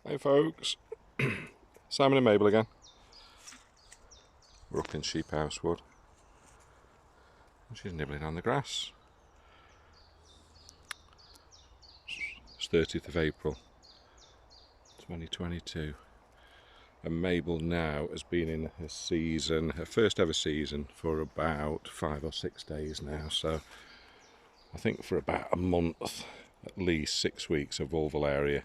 Hey folks, Simon and Mabel again. We're up in Sheep House Wood and she's nibbling on the grass. It's 30th of April 2022 and Mabel now has been in her season, her first ever season, for about 5 or 6 days now, so I think for about a month, at least 6 weeks, of vulvalaria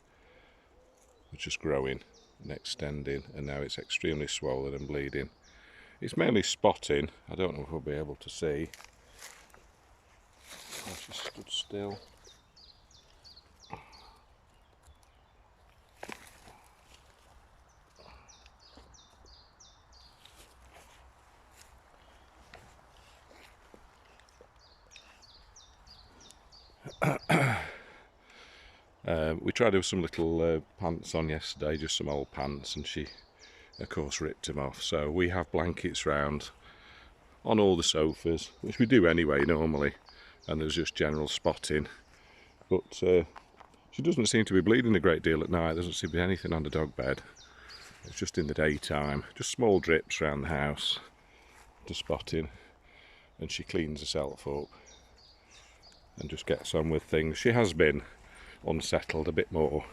was just growing and extending, and now it's extremely swollen and bleeding. It's mainly spotting. I don't know if we'll be able to see. Oh, she stood still. We tried to have some little pants on yesterday, just some old pants, and she of course ripped them off. So we have blankets round on all the sofas, which we do anyway normally, and there's just general spotting. But she doesn't seem to be bleeding a great deal at night. There doesn't seem to be anything on the dog bed. It's just in the daytime, just small drips around the house to spotting, and she cleans herself up and just gets on with things. She has been unsettled, a bit more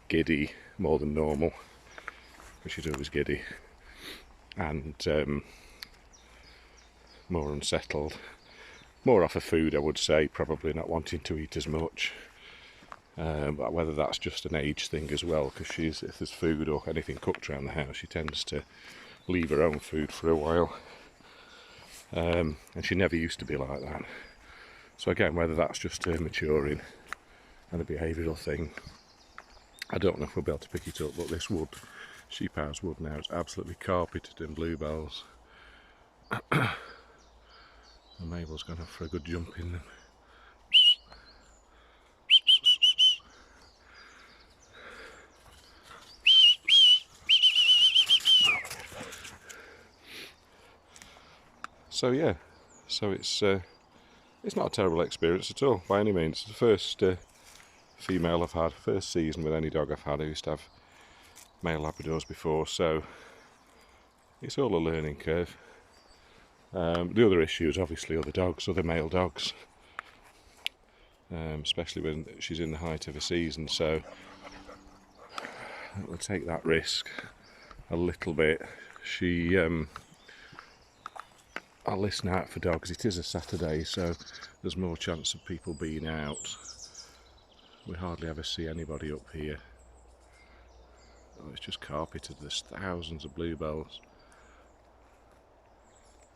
giddy, more than normal, because she's always giddy, and more unsettled, more off of food, I would say, probably not wanting to eat as much, but whether that's just an age thing as well, because if there's food or anything cooked around the house, she tends to leave her own food for a while, and she never used to be like that. So again, whether that's just her maturing and a behavioural thing, I don't know if we'll be able to pick it up. But this wood, Sheep House Wood, now is absolutely carpeted in bluebells. And Mabel's gone off for a good jump in them. So yeah, so it's not a terrible experience at all by any means. It's the first female I've had, first season with any dog I've had. I used to have male Labradors before, so it's all a learning curve. The other issue is obviously other dogs, other male dogs, especially when she's in the height of a season, so we'll take that risk a little bit. I'll listen out for dogs. It is a Saturday, so there's more chance of people being out. We hardly ever see anybody up here. Oh, it's just carpeted. There's thousands of bluebells.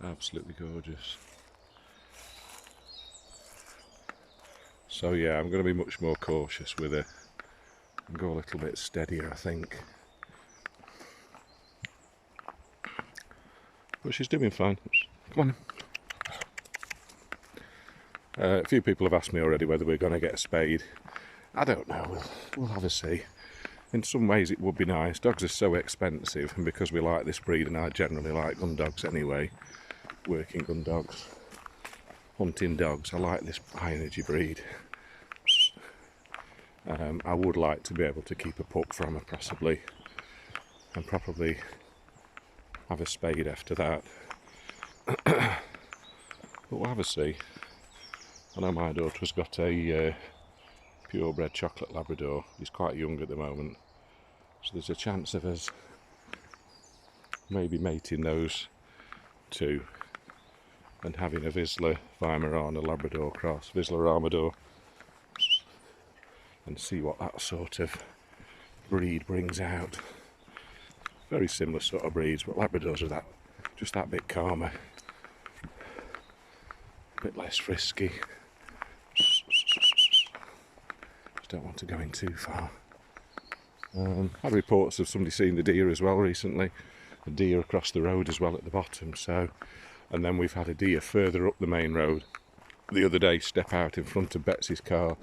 Absolutely gorgeous. So yeah, I'm going to be much more cautious with her and go a little bit steadier, I think. But she's doing fine. Come on. A few people have asked me already whether we're going to get a spade. I don't know. We'll have a see. In some ways it would be nice. Dogs are so expensive, and because we like this breed, and I generally like gun dogs anyway, working gun dogs, hunting dogs, I like this high energy breed. I would like to be able to keep a pup from her possibly, and probably have a spade after that. But we'll have a see. I know my daughter's got a purebred chocolate Labrador. He's quite young at the moment, so there's a chance of us maybe mating those two and having a Vizsla Weimaraner Labrador cross, Vizsla Armador, and see what that sort of breed brings out. Very similar sort of breeds, but Labradors are just that bit calmer, a bit less frisky. Just don't want to go in too far. Had reports of somebody seeing the deer as well recently. A deer across the road as well at the bottom. So, and then we've had a deer further up the main road the other day step out in front of Betsy's car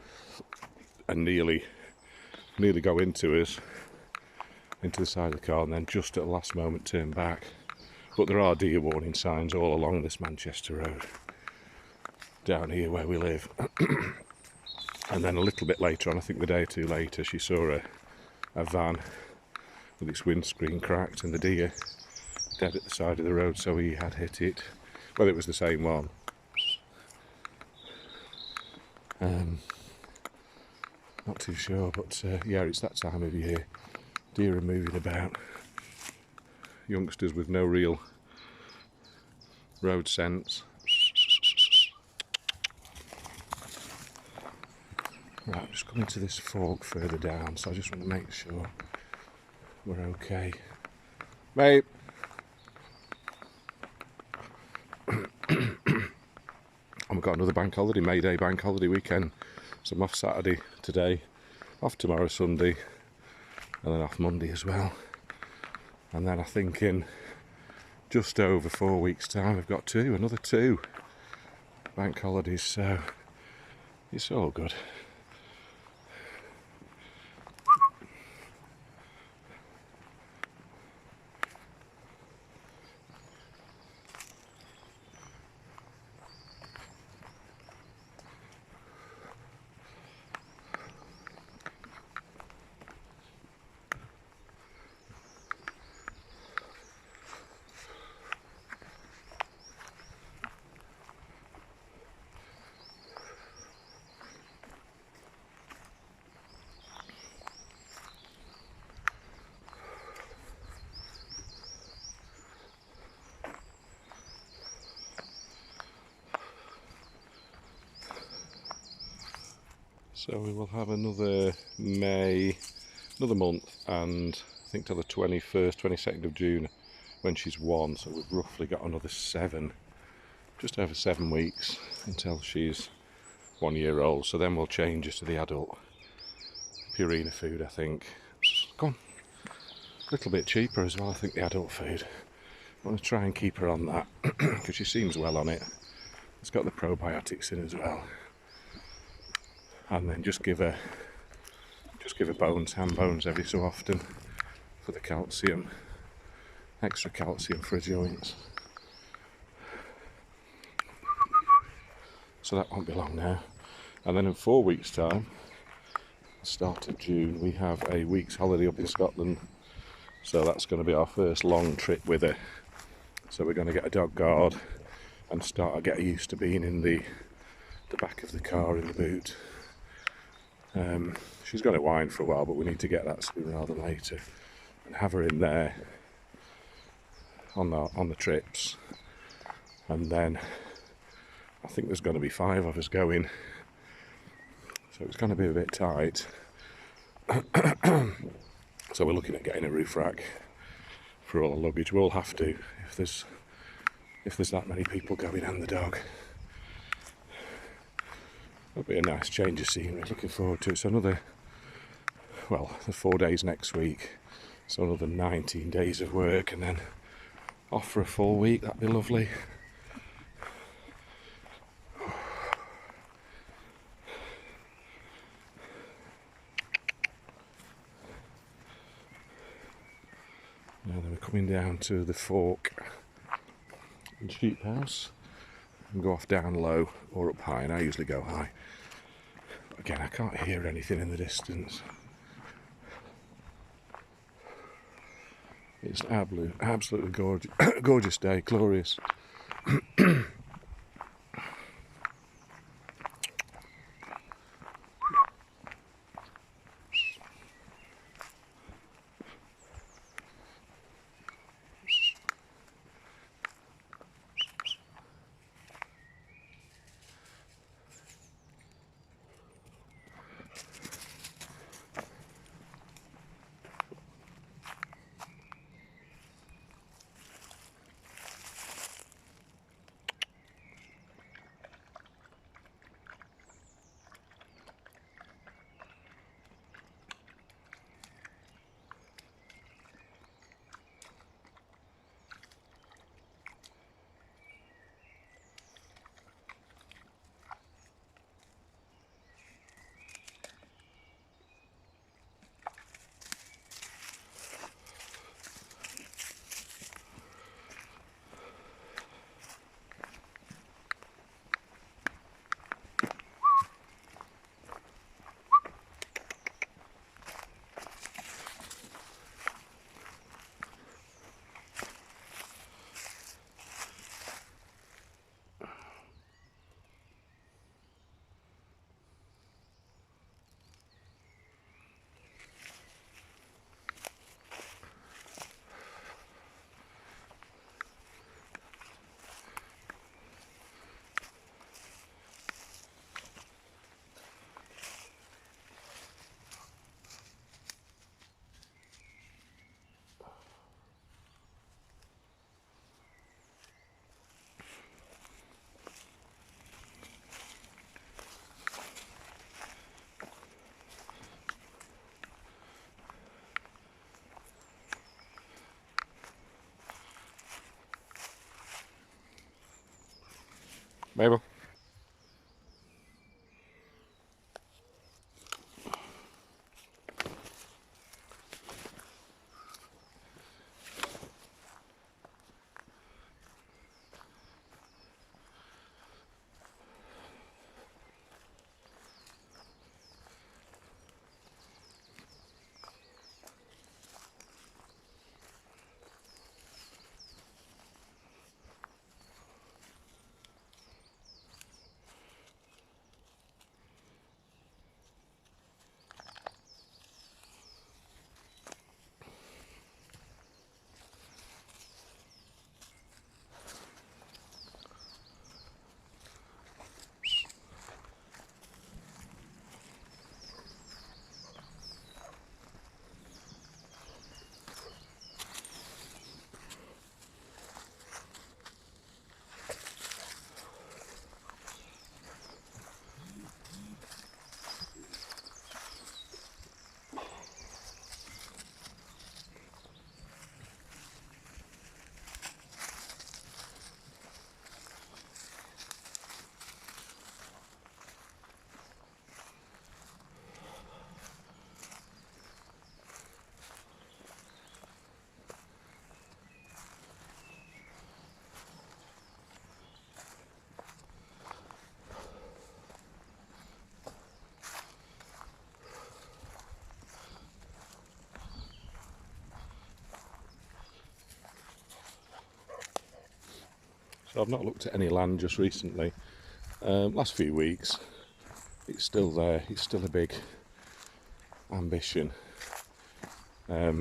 and nearly go into us, into the side of the car, and then just at the last moment turn back. But there are deer warning signs all along this Manchester road down here where we live. And then a little bit later on, I think the day or two later, she saw a van with its windscreen cracked and the deer dead at the side of the road, so he had hit it. Whether it was the same one, not too sure, but yeah, it's that time of year. Deer are moving about. Youngsters with no real road sense. Right, I'm just coming to this fork further down, so I just want to make sure we're okay. Mate! And we've got another bank holiday, May Day bank holiday weekend. So I'm off Saturday today, off tomorrow Sunday, and then off Monday as well. And then I think in just over 4 weeks' time we've got another two bank holidays, so it's all good. So we will have another month, and I think till the 21st, 22nd of June when she's 1, so we've roughly got another just over 7 weeks until she's 1 year old. So then we'll change her to the adult Purina food, I think. Go on. A little bit cheaper as well, I think, the adult food. I want to try and keep her on that because she seems well on it. It's got the probiotics in as well. And then just give her hand bones every so often for the calcium, extra calcium for her joints. So that won't be long now. And then in 4 weeks' time, start of June, we have a week's holiday up in Scotland. So that's going to be our first long trip with her. So we're going to get a dog guard and start to get her used to being in the back of the car in the boot. She's going to whine for a while, but we need to get that sooner rather than later and have her in there on the trips. And then I think there's going to be 5 of us going, so it's going to be a bit tight. So we're looking at getting a roof rack for all the luggage. We'll have to if there's that many people going and the dog. It'll be a nice change of scenery. Looking forward to it. So the 4 days next week, so another 19 days of work, and then off for a full week. That'd be lovely. Now then, we're coming down to the fork and sheep house and go off down low or up high, and I usually go high. But again, I can't hear anything in the distance. It's an absolutely gorgeous day, glorious. Mabel. So I've not looked at any land just recently. Last few weeks, it's still there. It's still a big ambition. I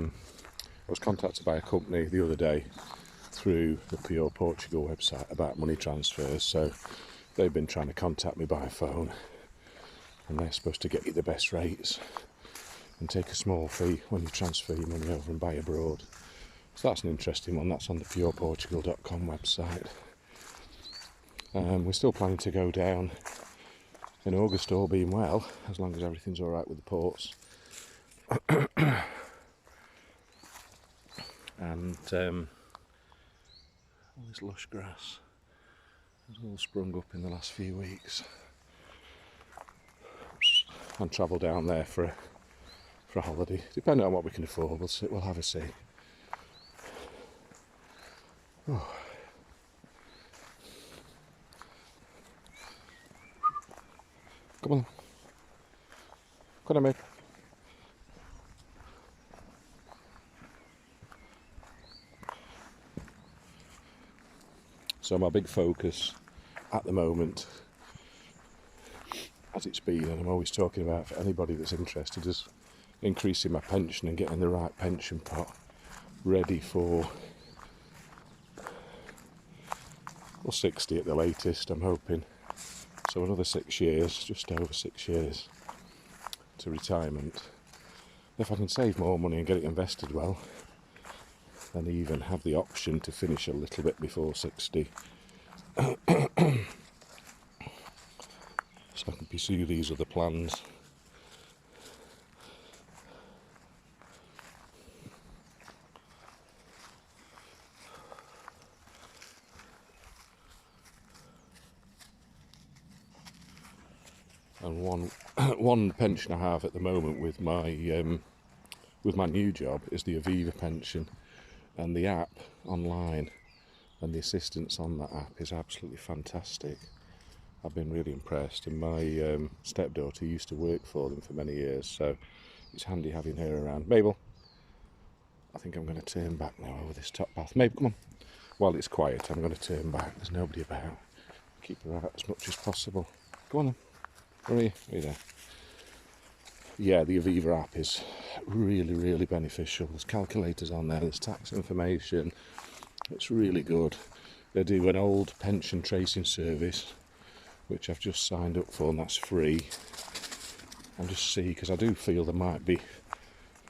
was contacted by a company the other day through the Pure Portugal website about money transfers. So they've been trying to contact me by phone, and they're supposed to get you the best rates and take a small fee when you transfer your money over and buy abroad. So that's an interesting one. That's on the pureportugal.com website. We're still planning to go down in August, all being well, as long as everything's all right with the ports. And all this lush grass has all sprung up in the last few weeks. And travel down there for a holiday, depending on what we can afford. We'll have a see. Oh. Come on. Come on, mate. So my big focus at the moment, as it's been, and I'm always talking about for anybody that's interested, is increasing my pension and getting the right pension pot ready for 60 at the latest, I'm hoping. So another 6 years, just over 6 years to retirement. If I can save more money and get it invested well, then even have the option to finish a little bit before 60. So I can pursue these other plans. And one pension I have at the moment with my new job is the Aviva pension, and the app online and the assistance on that app is absolutely fantastic. I've been really impressed, and my stepdaughter used to work for them for many years, so it's handy having her around. Mabel, I think I'm going to turn back now over this top path. Mabel, come on. While it's quiet, I'm going to turn back. There's nobody about. Keep her out as much as possible. Go on then. Where are you? Are you there? Yeah, the Aviva app is really, really beneficial. There's calculators on there, there's tax information. It's really good. They do an old pension tracing service, which I've just signed up for, and that's free. And just see, because I do feel there might be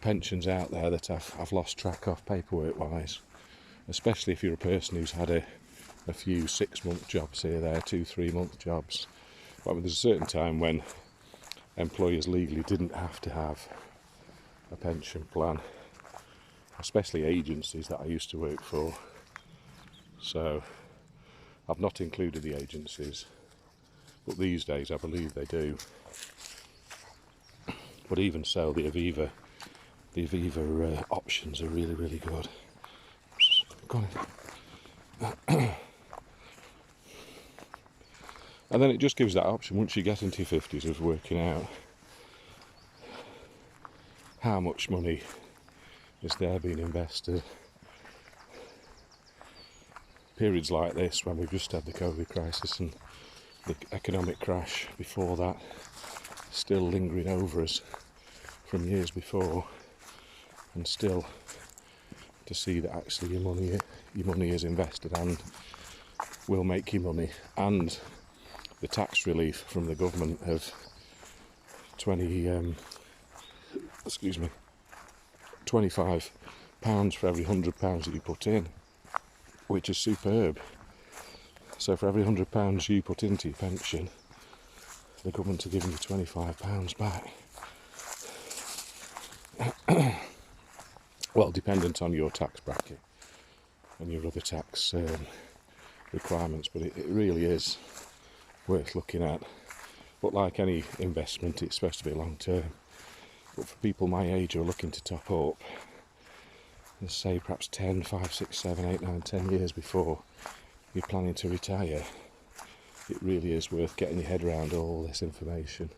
pensions out there that I've lost track of paperwork-wise, especially if you're a person who's had a few 6-month jobs here, there, 2-3 month jobs. But there's a certain time when employers legally didn't have to have a pension plan, especially agencies that I used to work for. So I've not included the agencies, but these days I believe they do. But even so, the Aviva options are really, really good. Go on. And then it just gives that option once you get into your 50s of working out how much money is there being invested. Periods like this, when we've just had the COVID crisis and the economic crash before that still lingering over us from years before, and still to see that actually your money is invested and will make you money, and the tax relief from the government of £25 for every £100 that you put in, which is superb. So for every £100 you put into your pension, the government are giving you £25 back. Well, dependent on your tax bracket and your other tax requirements, but it really is worth looking at. But like any investment, it's supposed to be long term. But for people my age who are looking to top up, let's say perhaps 10, 5, 6, 7, 8, 9, 10 years before you're planning to retire, it really is worth getting your head around all this information.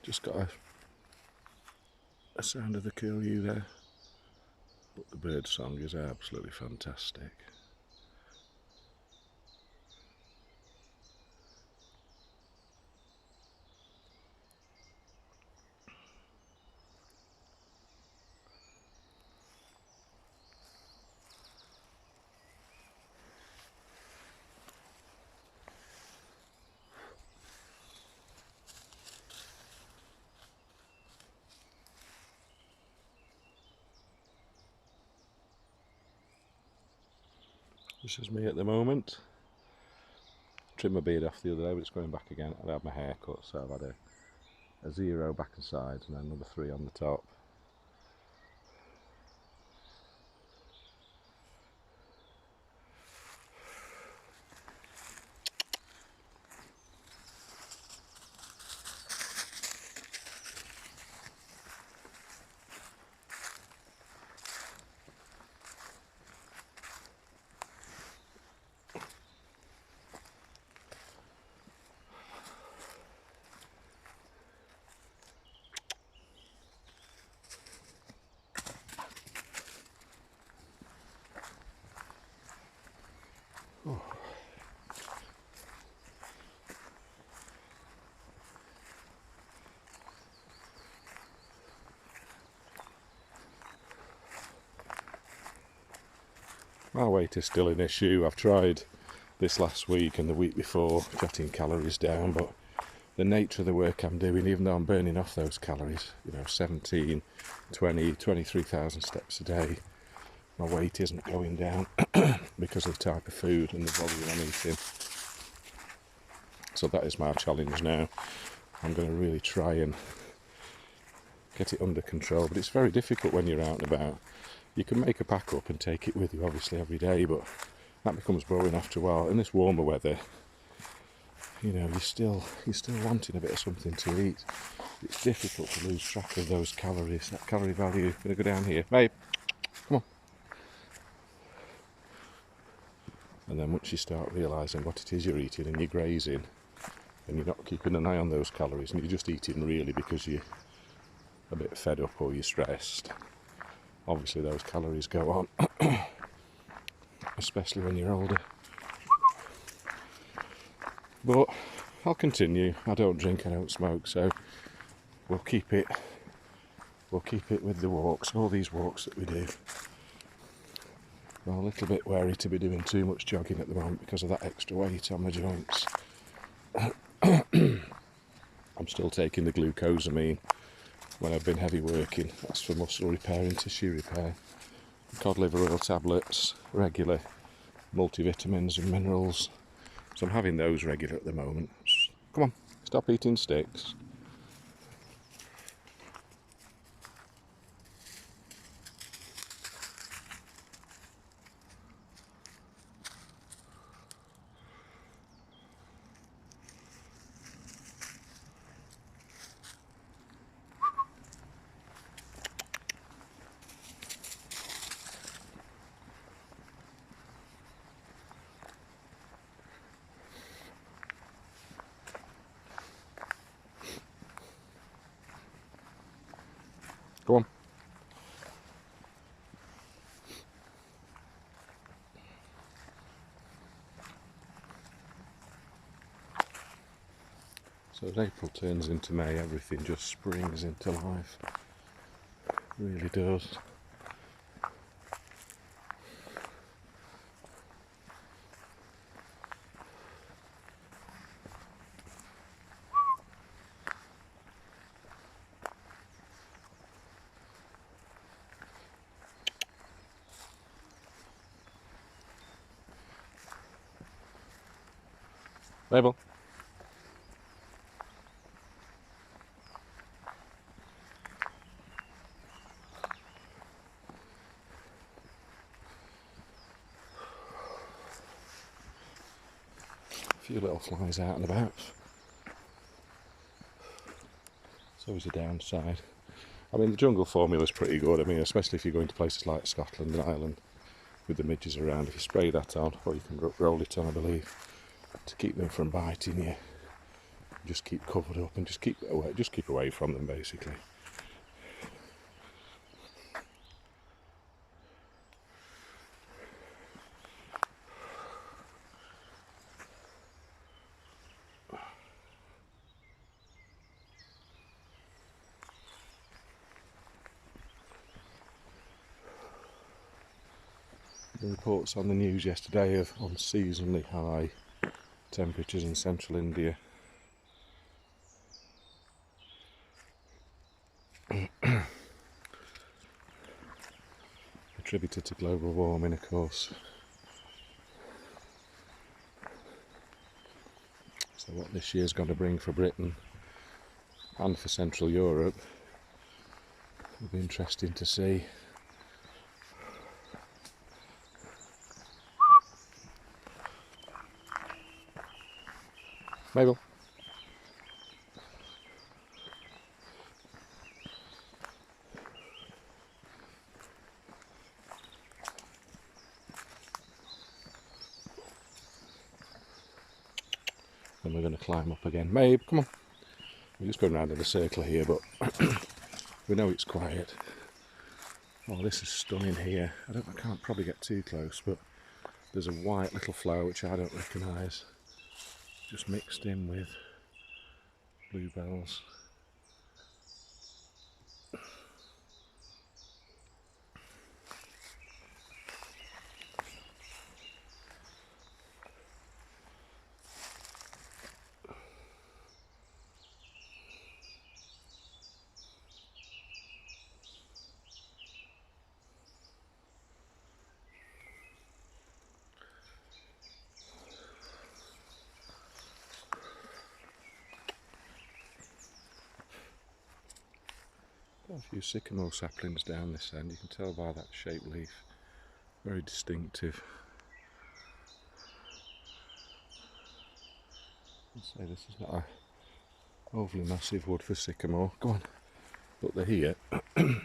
Just got a sound of the curlew there, but the bird song is absolutely fantastic. This is me at the moment. Trimmed my beard off the other day, but it's going back again. I had my hair cut, so I've had a 0 back and sides and then another 3 on the top. Oh. My weight is still an issue. I've tried this last week and the week before jotting calories down, but the nature of the work I'm doing, even though I'm burning off those calories, 17, 20, 23,000 steps a day, my weight isn't going down because of the type of food and the volume I'm eating. So that is my challenge now. I'm going to really try and get it under control, but it's very difficult when you're out and about. You can make a pack up and take it with you obviously every day, but that becomes boring after a while. In this warmer weather, you're still wanting a bit of something to eat. It's difficult to lose track of those calories, that calorie value. I'm going to go down here, babe, come on. And then once you start realising what it is you're eating and you're grazing and you're not keeping an eye on those calories and you're just eating really because you're a bit fed up or you're stressed, obviously those calories go on, especially when you're older. But I'll continue. I don't drink, I don't smoke, so we'll keep it with the walks, all these walks that we do. I'm a little bit wary to be doing too much jogging at the moment because of that extra weight on my joints. I'm still taking the glucosamine when I've been heavy working. That's for muscle repair and tissue repair. Cod liver oil tablets, regular multivitamins and minerals. So I'm having those regular at the moment. Come on, stop eating sticks. So as April turns into May, everything just springs into life. It really does. Mabel. A few little flies out and about. It's always a downside. I mean, the jungle formula is pretty good. I mean, especially if you're going to places like Scotland and Ireland with the midges around. If you spray that on, or you can roll it on, I believe, to keep them from biting you. Just keep covered up and just keep away from them, basically. The reports on the news yesterday of unseasonably high temperatures in central India. Attributed to global warming, of course. So what this year's going to bring for Britain and for Central Europe will be interesting to see. Mabel. Then we're going to climb up again. Mabe, come on. We're just going round in a circle here, but we know it's quiet. Oh, this is stunning here. I can't probably get too close, but there's a white little flower which I don't recognise, just mixed in with bluebells. Got a few sycamore saplings down this end, you can tell by that shaped leaf, very distinctive. I'd say this is not a overly massive wood for sycamore. Go on, but they're here. They're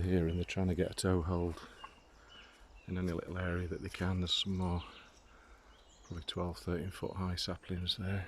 here and they're trying to get a toehold in any little area that they can. There's some more, probably 12-13 foot high saplings there.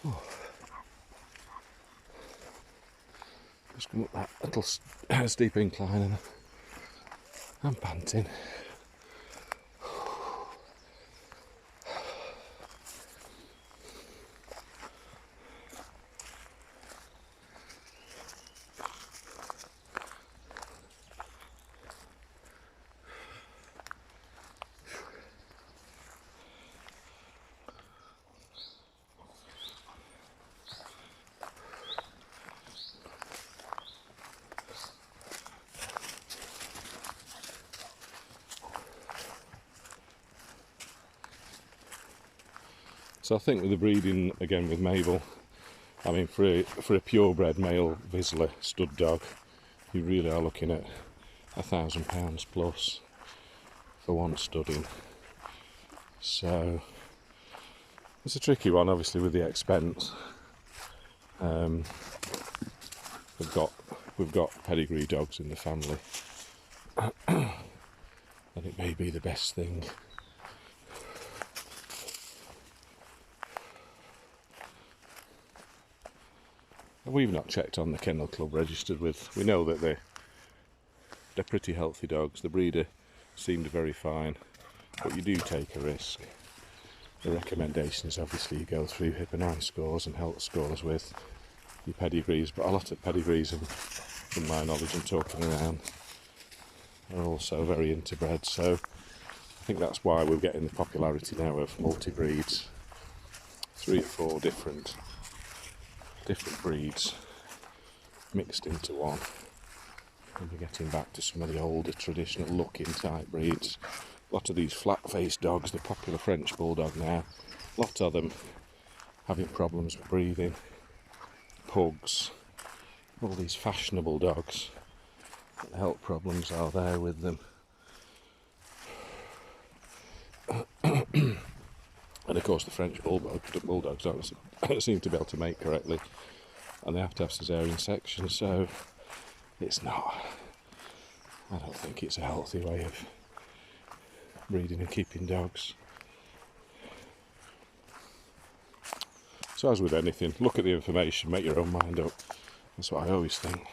Oh. Just come up that little steep incline and I'm panting. So I think with the breeding, again with Mabel, I mean for a purebred male Vizsla stud dog, you really are looking at £1,000 plus for one studding. So it's a tricky one, obviously, with the expense. We've got pedigree dogs in the family, and it may be the best thing. We've not checked on the kennel club registered with. We know that they're pretty healthy dogs. The breeder seemed very fine, but you do take a risk. The recommendation is obviously you go through hip and eye scores and health scores with your pedigrees, but a lot of pedigrees, in my knowledge and talking around, are also very interbred. So I think that's why we're getting the popularity now of multi-breeds, 3 or 4 different breeds mixed into one. And we're getting back to some of the older traditional looking type breeds. A lot of these flat-faced dogs, the popular French bulldog now, a lot of them having problems with breathing. Pugs, all these fashionable dogs, what health problems are there with them. And of course the French bulldogs don't seem to be able to mate correctly, and they have to have caesarean section, so I don't think it's a healthy way of breeding and keeping dogs. So as with anything, look at the information, make your own mind up. That's what I always think.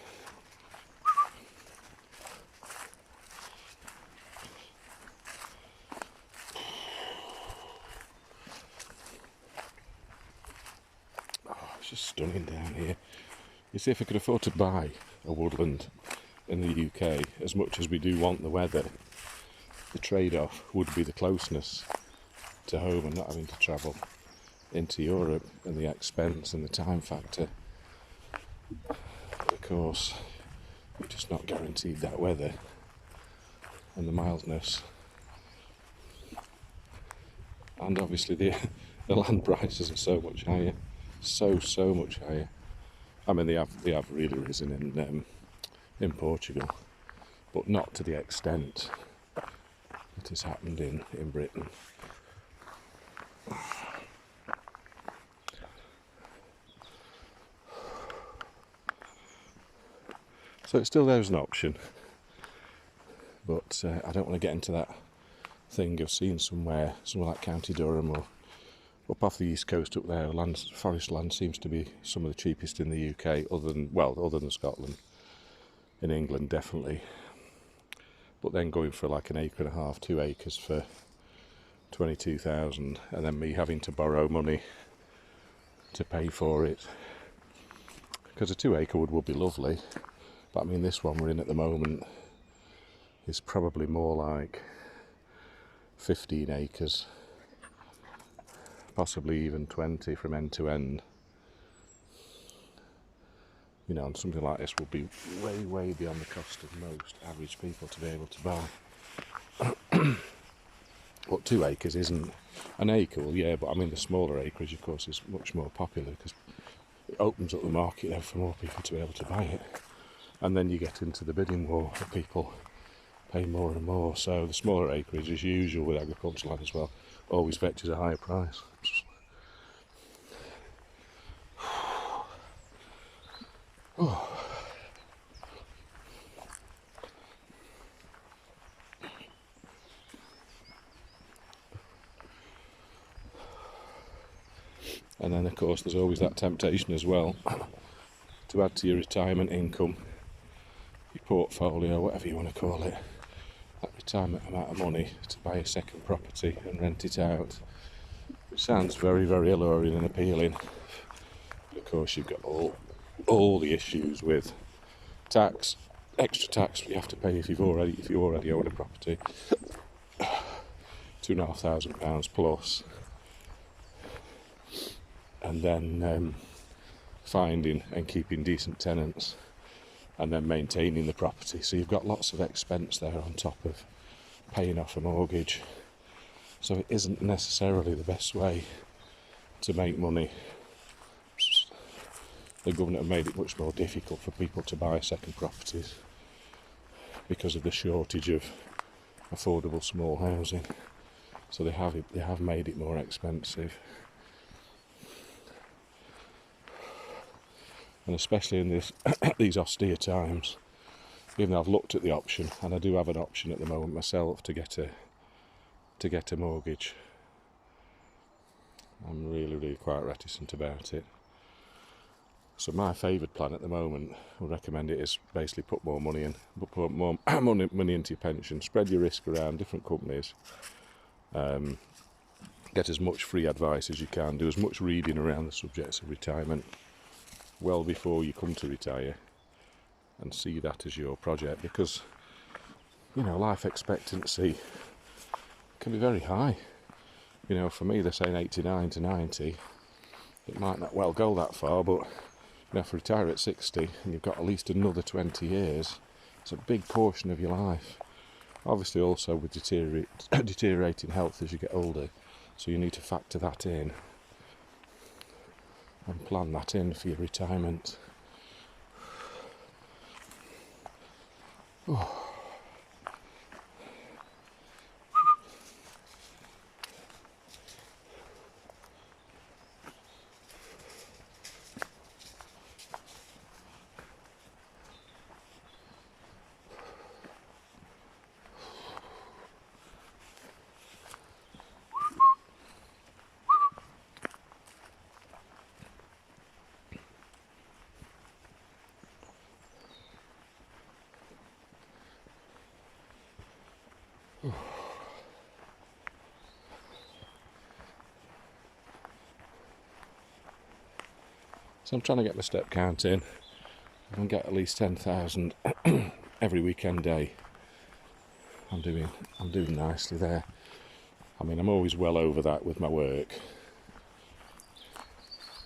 Oh, it's just stunning down here. You see, if I could afford to buy a woodland in the UK, as much as we do want the weather, the trade-off would be the closeness to home and not having to travel into Europe, and the expense and the time factor. But of course, you're just not guaranteed that weather and the mildness. And obviously the land prices are so much higher, so much higher. I mean, they have really risen in Portugal, but not to the extent that has happened in Britain. So it's still there as an option, but I don't want to get into that thing of seeing somewhere like County Durham or up off the east coast up there. Forest land seems to be some of the cheapest in the UK, other than Scotland. In England, definitely. But then going for like 1.5 acres, 2 acres for 22,000, and then me having to borrow money to pay for it. Because a 2 acre would be lovely. But I mean, this one we're in at the moment is probably more like 15 acres, possibly even 20 from end to end. You know, and something like this would be way beyond the cost of most average people to be able to buy. But 2 acres isn't an acre, well, yeah, but I mean the smaller acreage, of course, is much more popular because it opens up the market there for more people to be able to buy it. And then you get into the bidding war of people paying more and more. So the smaller acreage, as usual with agricultural land as well, always fetches a higher price. Oh. And then of course there's always that temptation as well to add to your retirement income, your portfolio, whatever you want to call it, that retirement amount of money to buy a second property and rent it out, which sounds very alluring and appealing. But of course you've got all the issues with tax, extra tax you have to pay if you already own a property, £2,500 plus, and then finding and keeping decent tenants, and then maintaining the property. So you've got lots of expense there on top of paying off a mortgage. So it isn't necessarily the best way to make money, the government have made it much more difficult for people to buy second properties because of the shortage of affordable small housing. So they have made it more expensive. And especially in these austere times, even though I've looked at the option, and I do have an option at the moment myself to get a mortgage, I'm really quite reticent about it. So my favoured plan at the moment, I would recommend it, is basically put more money in, put more money into your pension, spread your risk around different companies, get as much free advice as you can, do as much reading around the subjects of retirement well before you come to retire, and see that as your project, because life expectancy can be very high. For me, they're saying 89 to 90. It might not well go that far, but if you retire at 60 and you've got at least another 20 years, it's a big portion of your life. Obviously also with deteriorating health as you get older, so you need to factor that in and plan that in for your retirement. Oh. So I'm trying to get my step count in and get at least 10,000 every weekend day. I'm doing nicely there. I mean, I'm always well over that with my work,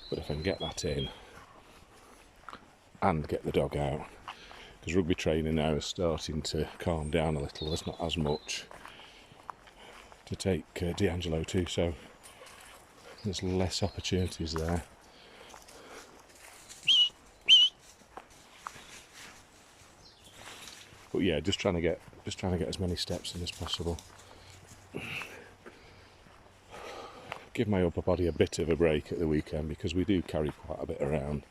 but if I can get that in and get the dog out, because rugby training now is starting to calm down a little, there's not as much to take D'Angelo to, so there's less opportunities there. But yeah, just trying to get as many steps in as possible. Give my upper body a bit of a break at the weekend, because we do carry quite a bit around.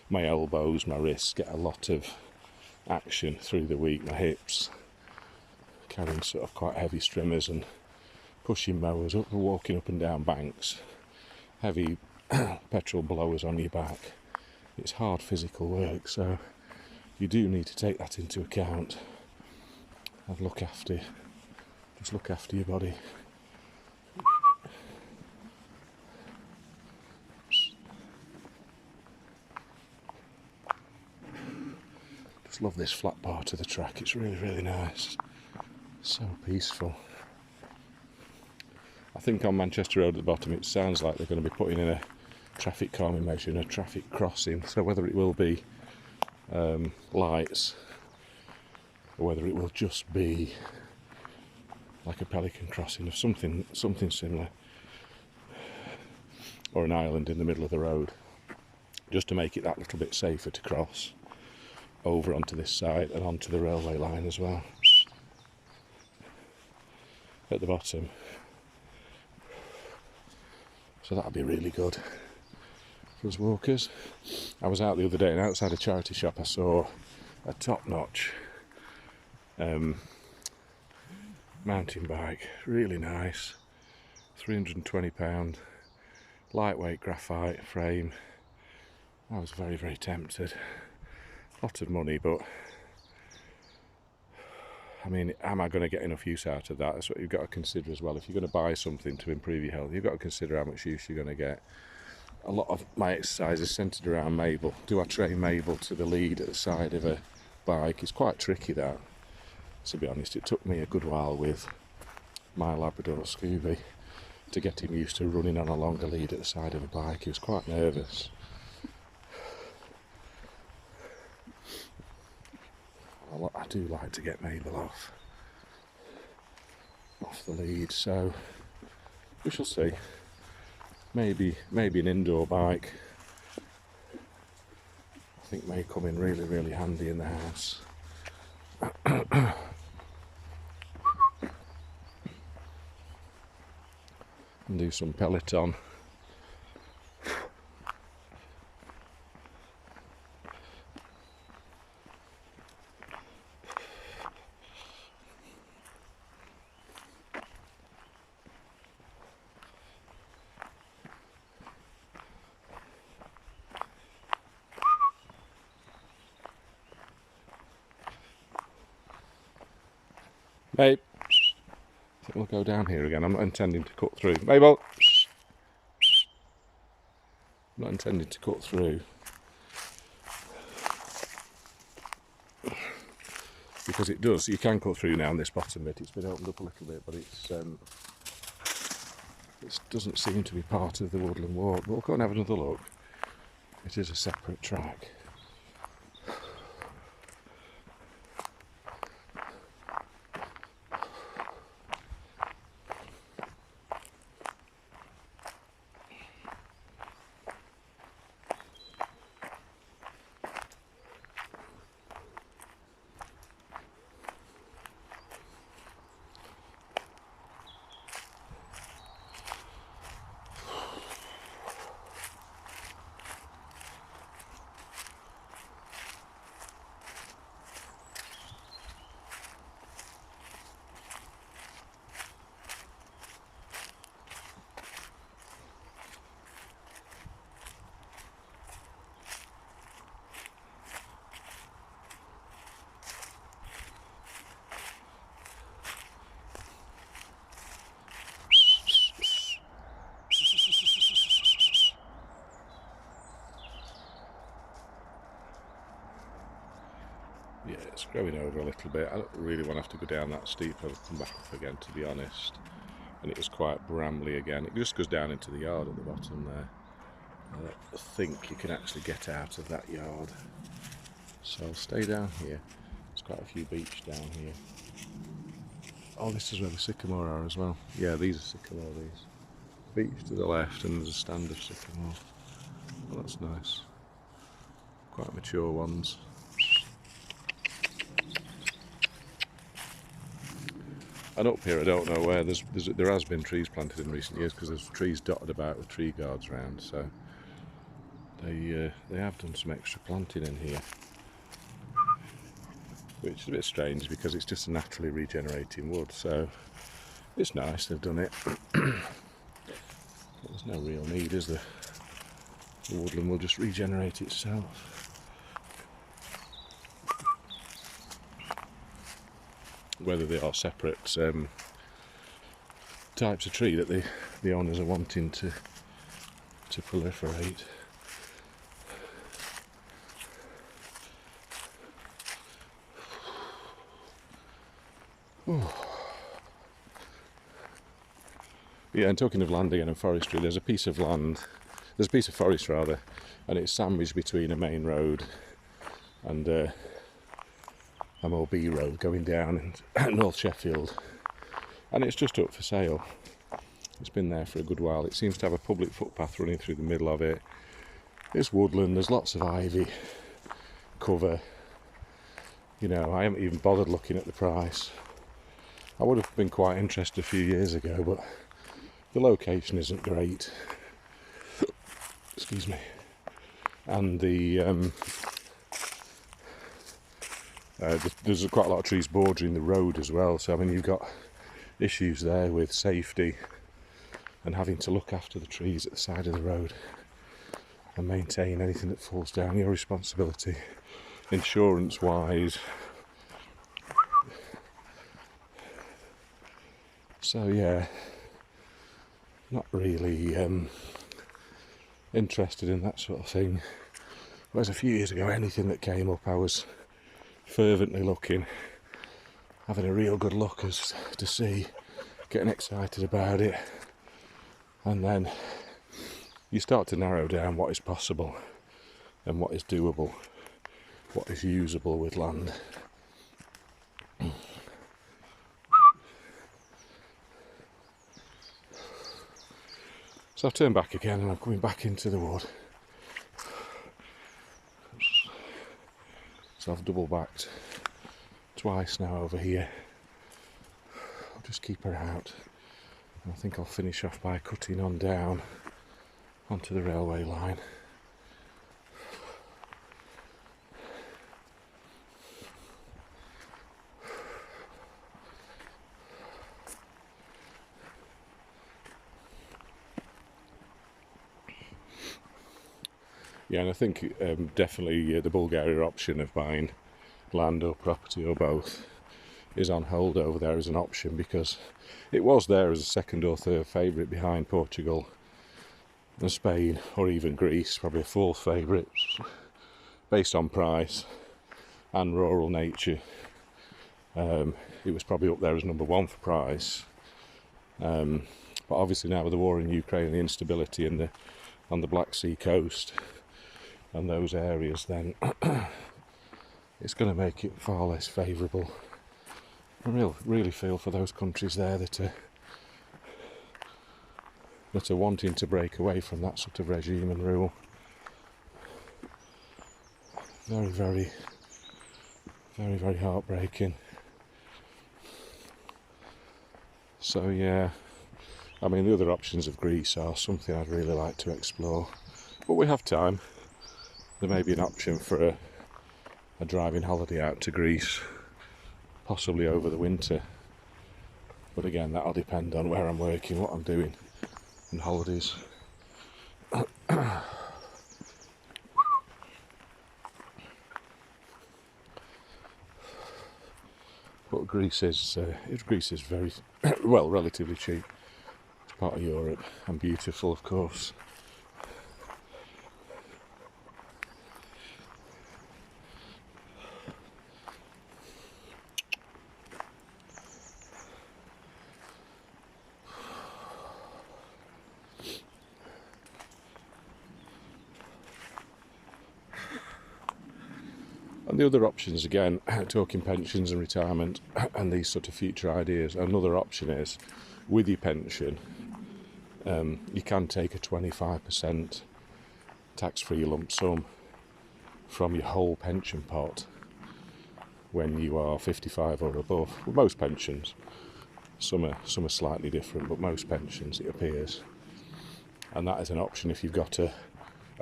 My elbows, my wrists get a lot of action through the week. My hips, carrying sort of quite heavy strimmers and pushing mowers up, walking up and down banks, heavy petrol blowers on your back. It's hard physical work, so you do need to take that into account and look after your body. Just love this flat part of the track. It's really nice. So peaceful. I think on Manchester Road at the bottom it sounds like they're going to be putting in a traffic calming measure and a traffic crossing. So whether it will be lights or whether it will just be like a pelican crossing of something similar, or an island in the middle of the road, just to make it that little bit safer to cross over onto this side and onto the railway line as well at the bottom. So that'd be really good for us walkers. I was out the other day and outside a charity shop I saw a top-notch mountain bike, really nice, £320, lightweight graphite frame. I was very tempted. Lot of money, but I mean, am I going to get enough use out of that? That's what you've got to consider as well. If you're going to buy something to improve your health, you've got to consider how much use you're going to get. A lot of my exercise is centred around Mabel. Do I train Mabel to the lead at the side of a bike? It's quite tricky, that. To be honest, it took me a good while with my Labrador Scooby to get him used to running on a longer lead at the side of a bike. He was quite nervous. I do like to get Mabel off the lead, so we shall see. maybe an indoor bike, I think may come in really, really handy in the house. And do some Peloton. Mate, I think we'll go down here again. I'm not intending to cut through. Mabel! I'm not intending to cut through. Because it does, you can cut through now on this bottom bit. It's been opened up a little bit, but it doesn't seem to be part of the woodland walk. But we'll go and have another look. It is a separate track. Yeah, it's growing over a little bit. I don't really want to have to go down that steep and come back up again, to be honest. And it was quite brambly again. It just goes down into the yard at the bottom there. I don't think you can actually get out of that yard. So I'll stay down here. There's quite a few beech down here. Oh, this is where the sycamore are as well. Yeah, these are sycamore, these. Beech to the left, and there's a stand of sycamore. Oh, that's nice. Quite mature ones. And up here, I don't know where. There has been trees planted in recent years because there's trees dotted about with tree guards around. So they have done some extra planting in here, which is a bit strange because it's just a naturally regenerating wood. So it's nice they've done it. There's no real need, is there? The woodland will just regenerate itself. Whether they are separate types of tree that the owners are wanting to proliferate. Yeah, and talking of land again and forestry, there's a piece of forest rather, and it's sandwiched between a main road and a MOB road going down in North Sheffield, and it's just up for sale. It's been there for a good while. It seems to have a public footpath running through the middle of it. It's woodland, there's lots of ivy cover. You know, I haven't even bothered looking at the price. I would have been quite interested a few years ago, but the location isn't great. Excuse me. And there's quite a lot of trees bordering the road as well, so I mean you've got issues there with safety and having to look after the trees at the side of the road and maintain anything that falls down, your responsibility insurance wise. So yeah, not really interested in that sort of thing. Whereas a few years ago, anything that came up I was fervently looking, having a real good look as to see, getting excited about it, and then you start to narrow down what is possible and what is doable, what is usable with land. So I've turned back again and I'm coming back into the wood. So I've double backed twice now over here. I'll just keep her out. And I think I'll finish off by cutting on down onto the railway line. Yeah, and I think definitely the Bulgaria option of buying land or property or both is on hold over there as an option, because it was there as a second or third favourite behind Portugal and Spain, or even Greece, probably a fourth favourite based on price and rural nature. It was probably up there as number one for price. But obviously now with the war in Ukraine and the instability on the Black Sea coast and those areas, then it's going to make it far less favourable. I really feel for those countries there that are wanting to break away from that sort of regime and rule. Very, very, very, very heartbreaking. So yeah, I mean the other options of Greece are something I'd really like to explore, but we have time. There may be an option for a driving holiday out to Greece, possibly over the winter. But again, that'll depend on where I'm working, what I'm doing, and holidays. But Greece is very well, relatively cheap. It's part of Europe and beautiful, of course. And the other options, again, talking pensions and retirement and these sort of future ideas, another option is, with your pension, you can take a 25% tax-free lump sum from your whole pension pot when you are 55 or above. Well, most pensions, some are slightly different, but most pensions, it appears. And that is an option if you've got a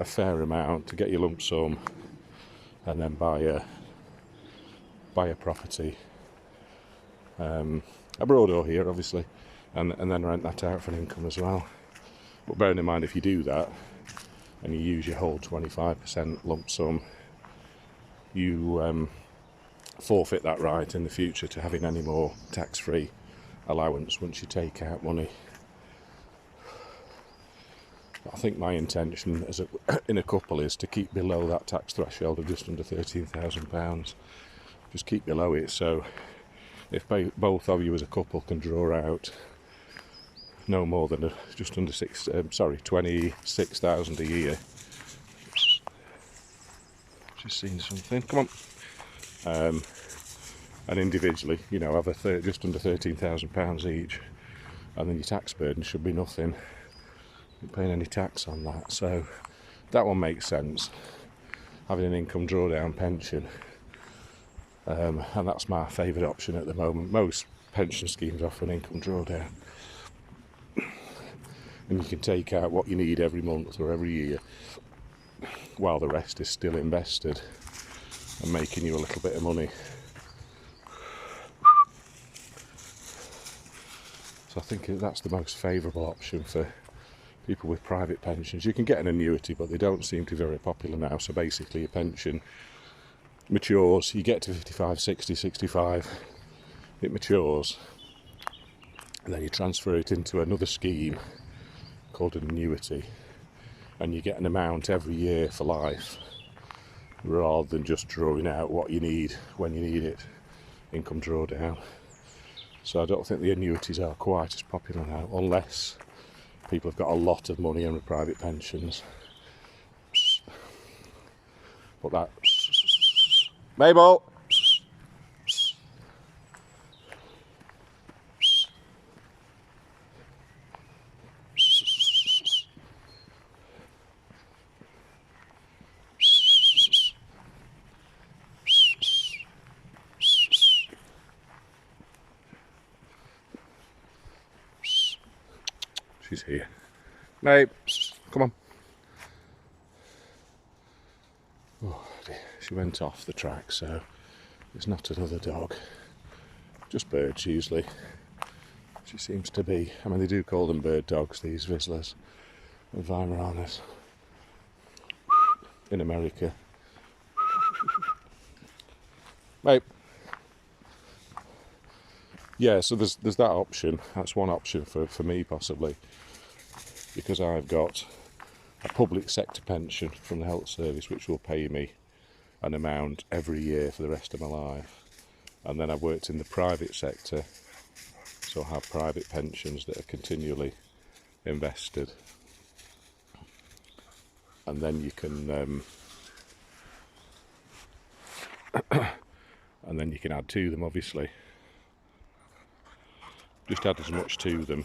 fair amount to get your lump sum and then buy a property abroad or here, obviously, and then rent that out for an income as well. But bearing in mind, if you do that and you use your whole 25% lump sum, you forfeit that right in the future to having any more tax-free allowance once you take out money. I think my intention in a couple is to keep below that tax threshold of just under £13,000. Just keep below it, so if both of you as a couple can draw out no more than just under 26,000 a year. Just seen something. Come on. And individually, have just under £13,000 each, and then your tax burden should be nothing. You're paying any tax on that, so that one makes sense. Having an income drawdown pension, and that's my favourite option at the moment. Most pension schemes offer an income drawdown, and you can take out what you need every month or every year, while the rest is still invested and making you a little bit of money. So I think that's the most favourable option for people with private pensions. You can get an annuity, but they don't seem to be very popular now. So basically your pension matures, you get to 55, 60, 65, it matures, and then you transfer it into another scheme called an annuity, and you get an amount every year for life, rather than just drawing out what you need when you need it, income drawdown. So I don't think the annuities are quite as popular now, unless people have got a lot of money and private pensions. But that... Mabel! She's here. Mate, come on. Oh dear, she went off the track, so it's not another dog. Just birds usually. She seems to be. I mean, they do call them bird dogs, these Vizslas and Weimaraners in America. Mate. Yeah, so there's that option. That's one option for me possibly, because I've got a public sector pension from the health service which will pay me an amount every year for the rest of my life. And then I've worked in the private sector, so I have private pensions that are continually invested. And then you can and then you can add to them, obviously. Just add as much to them.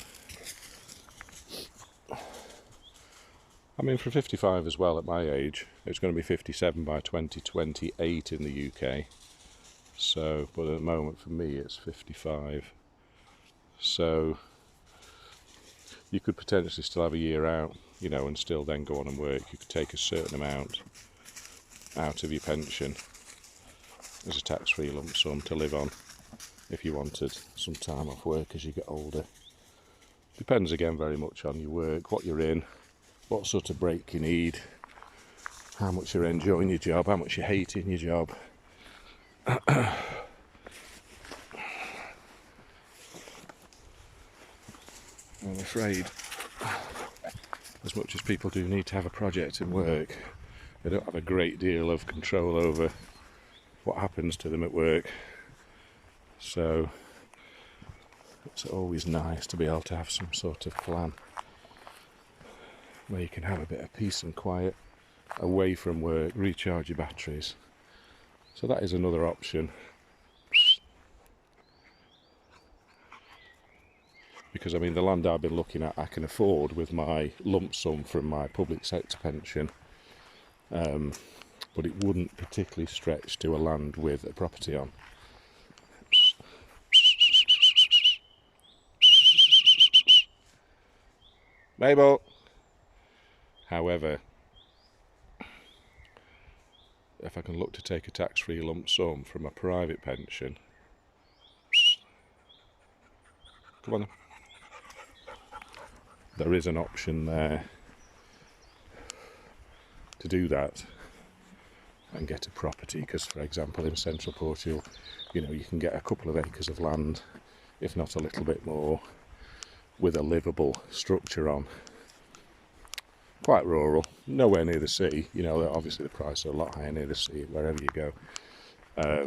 I mean, for 55 as well, at my age, it's going to be 57 by 2028 in the UK. So, but at the moment for me it's 55. So you could potentially still have a year out, you know, and still then go on and work. You could take a certain amount out of your pension as a tax-free lump sum to live on if you wanted some time off work as you get older. Depends again very much on your work, what you're in, what sort of break you need, how much you're enjoying your job, how much you're hating your job. I'm afraid, as much as people do need to have a project in work, they don't have a great deal of control over what happens to them at work. So it's always nice to be able to have some sort of plan where you can have a bit of peace and quiet away from work, recharge your batteries. So that is another option. Because I mean, the land I've been looking at I can afford with my lump sum from my public sector pension, but it wouldn't particularly stretch to a land with a property on. Mabel! However, if I can look to take a tax-free lump sum from a private pension, come on, there is an option there to do that and get a property. Because, for example, in central Portugal, you know, you can get a couple of acres of land, if not a little bit more, with a livable structure on. Quite rural, nowhere near the sea. You know, obviously the price is a lot higher near the sea, wherever you go,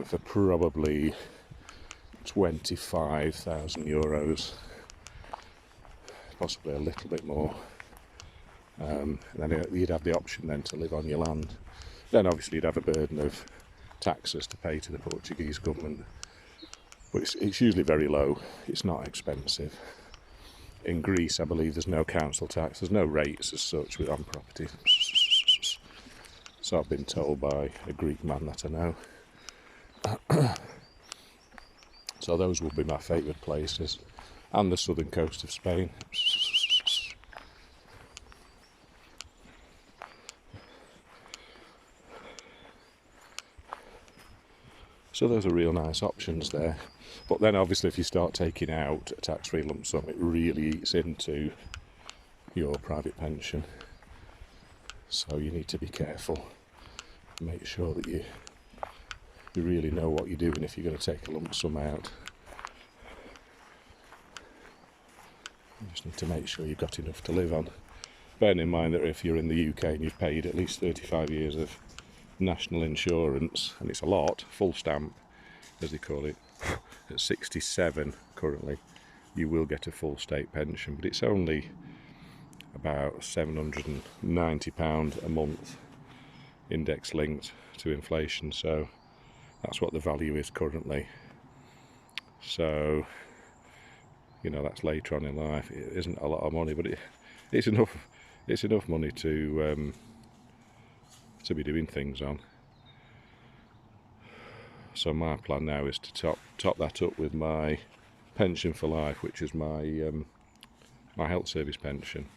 for probably €25,000, possibly a little bit more. And then you'd have the option then to live on your land. Then obviously you'd have a burden of taxes to pay to the Portuguese government, but it's usually very low. It's not expensive. In Greece, I believe there's no council tax, there's no rates as such on property. So I've been told by a Greek man that I know. So those will be my favourite places, and the southern coast of Spain. So those are real nice options there. But then obviously if you start taking out a tax-free lump sum, it really eats into your private pension. So you need to be careful. Make sure that you really know what you're doing if you're going to take a lump sum out. You just need to make sure you've got enough to live on. Bearing in mind that if you're in the UK and you've paid at least 35 years of national insurance, and it's a lot, full stamp as they call it, at 67 currently, you will get a full state pension, but it's only about £790 a month, index linked to inflation, so that's what the value is currently. So, you know, that's later on in life. It isn't a lot of money, but it's enough money to be doing things on. So my plan now is to top that up with my pension for life, which is my my health service pension.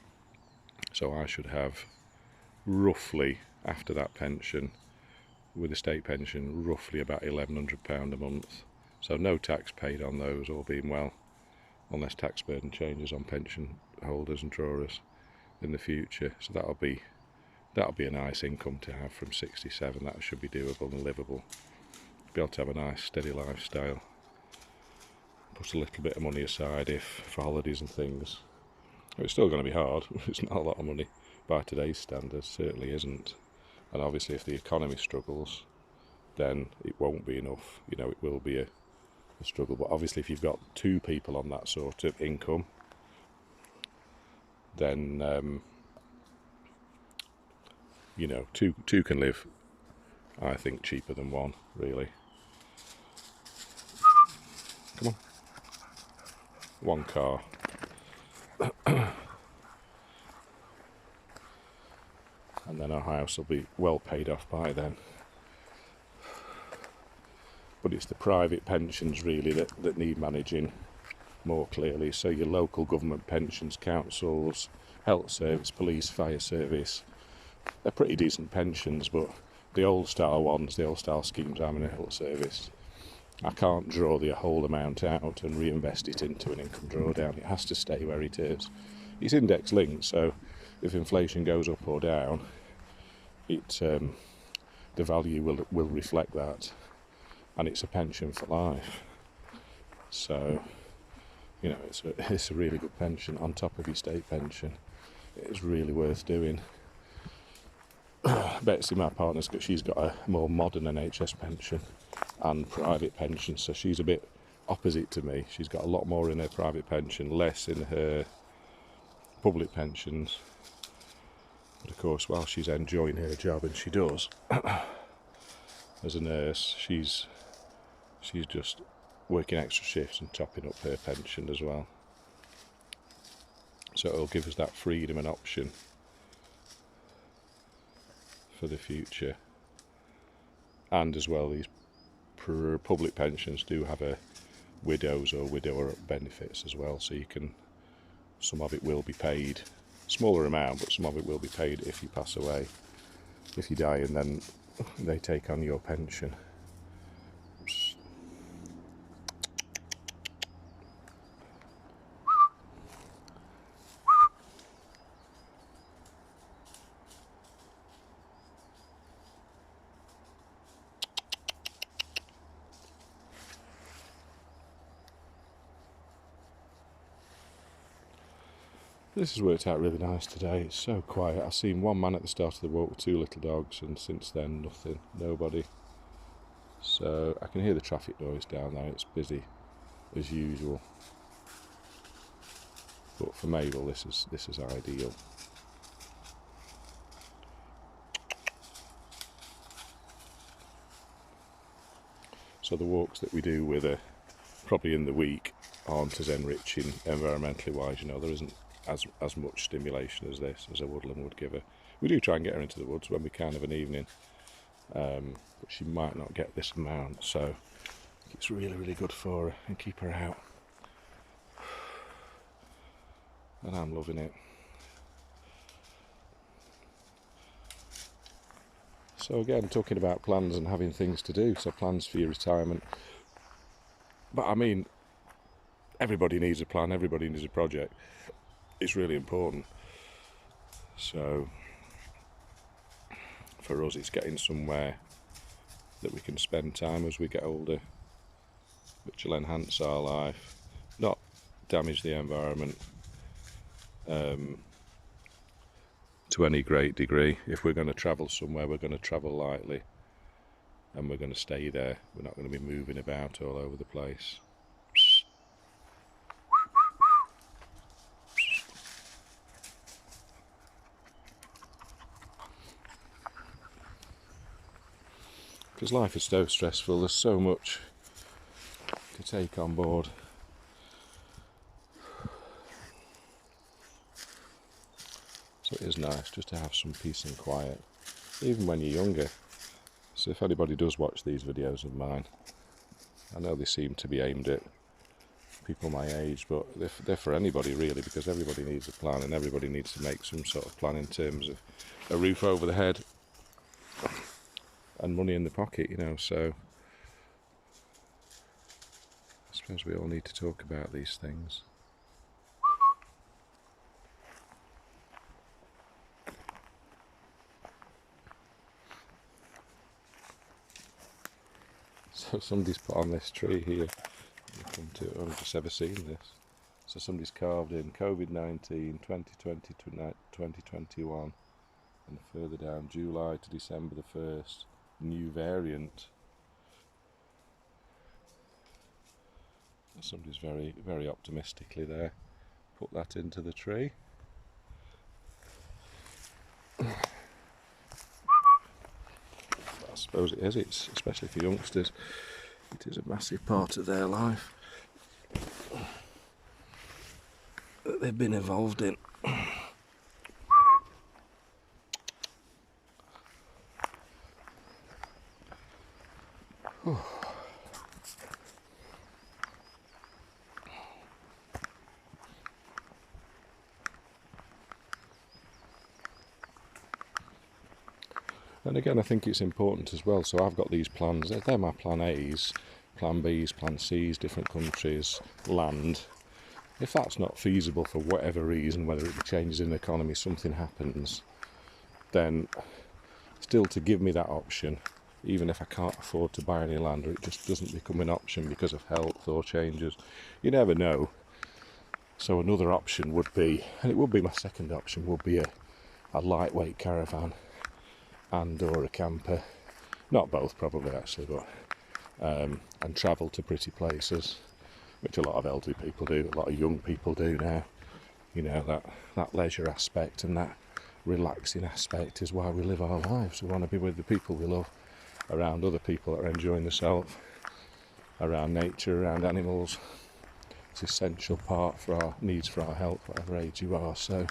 So I should have roughly, after that pension, with a state pension, roughly about £1,100 a month. So no tax paid on those, all being well, unless tax burden changes on pension holders and drawers in the future. So that'll be a nice income to have from 67. That should be doable and livable. Be able to have a nice steady lifestyle. Put a little bit of money aside for holidays and things. It's still going to be hard. It's not a lot of money by today's standards, certainly isn't. And obviously if the economy struggles, then it won't be enough. You know, it will be a struggle. But obviously if you've got two people on that sort of income, then you know, two can live, I think, cheaper than one, really. Come on. One car. And then our house will be well paid off by then. But it's the private pensions really that need managing more clearly. So your local government pensions, councils, health service, police, fire service, they're pretty decent pensions, but the old style ones, the old style schemes I'm in a health service, I can't draw the whole amount out and reinvest it into an income drawdown. It has to stay where it is. It's index linked, so if inflation goes up or down, the value will reflect that, and it's a pension for life. So, you know, it's a really good pension on top of your state pension. It's really worth doing. Betsy, my partner's she's got a more modern NHS pension and private pension, so she's a bit opposite to me. She's got a lot more in her private pension, less in her public pensions. But of course, while she's enjoying her job, and she does, as a nurse, she's just working extra shifts and topping up her pension as well. So it'll give us that freedom and option for the future. And as well, these public pensions do have a widows or widower benefits as well, so you can, some of it will be paid, smaller amount, but some of it will be paid if you pass away, if you die, and then they take on your pension. This has worked out really nice today. It's so quiet. I've seen one man at the start of the walk with two little dogs, and since then nothing, nobody. So I can hear the traffic noise down there. It's busy as usual. But for Mabel, this is ideal. So the walks that we do with her, probably in the week, aren't as enriching environmentally wise. You know, there isn't as much stimulation as this, as a woodland would give her. We do try and get her into the woods when we can of an evening, but she might not get this amount, so it's really, really good for her and keep her out. And I'm loving it. So again, talking about plans and having things to do, so plans for your retirement. But I mean, everybody needs a plan, everybody needs a project. It's really important. So for us, it's getting somewhere that we can spend time as we get older, which will enhance our life, not damage the environment to any great degree. If we're going to travel somewhere, we're going to travel lightly, and we're going to stay there. We're not going to be moving about all over the place. Because life is so stressful, there's so much to take on board. So it is nice just to have some peace and quiet, even when you're younger. So if anybody does watch these videos of mine, I know they seem to be aimed at people my age, but they're for anybody really, because everybody needs a plan and everybody needs to make some sort of plan in terms of a roof over the head and money in the pocket, you know. So I suppose we all need to talk about these things. So somebody's put on this tree here. I've just ever seen this. So somebody's carved in COVID-19 2020 to 2021, and further down July to December the 1st, new variant. Somebody's very, very optimistically there put that into the tree. I suppose it is. It's especially for youngsters. It is a massive part of their life that they've been involved in. And again, I think it's important as well. So I've got these plans. They're my plan A's, plan B's, plan C's, different countries, land. If that's not feasible for whatever reason, whether it be changes in the economy, something happens, then still to give me that option, even if I can't afford to buy any land, or it just doesn't become an option because of health or changes. You never know. So another option would be, and it would be my second option, would be a lightweight caravan and or a camper. Not both probably actually, but and travel to pretty places, which a lot of elderly people do, a lot of young people do now. You know, that leisure aspect and that relaxing aspect is why we live our lives. We want to be with the people we love, around other people that are enjoying themselves, around nature, around animals. It's an essential part for our needs for our health, whatever age you are. So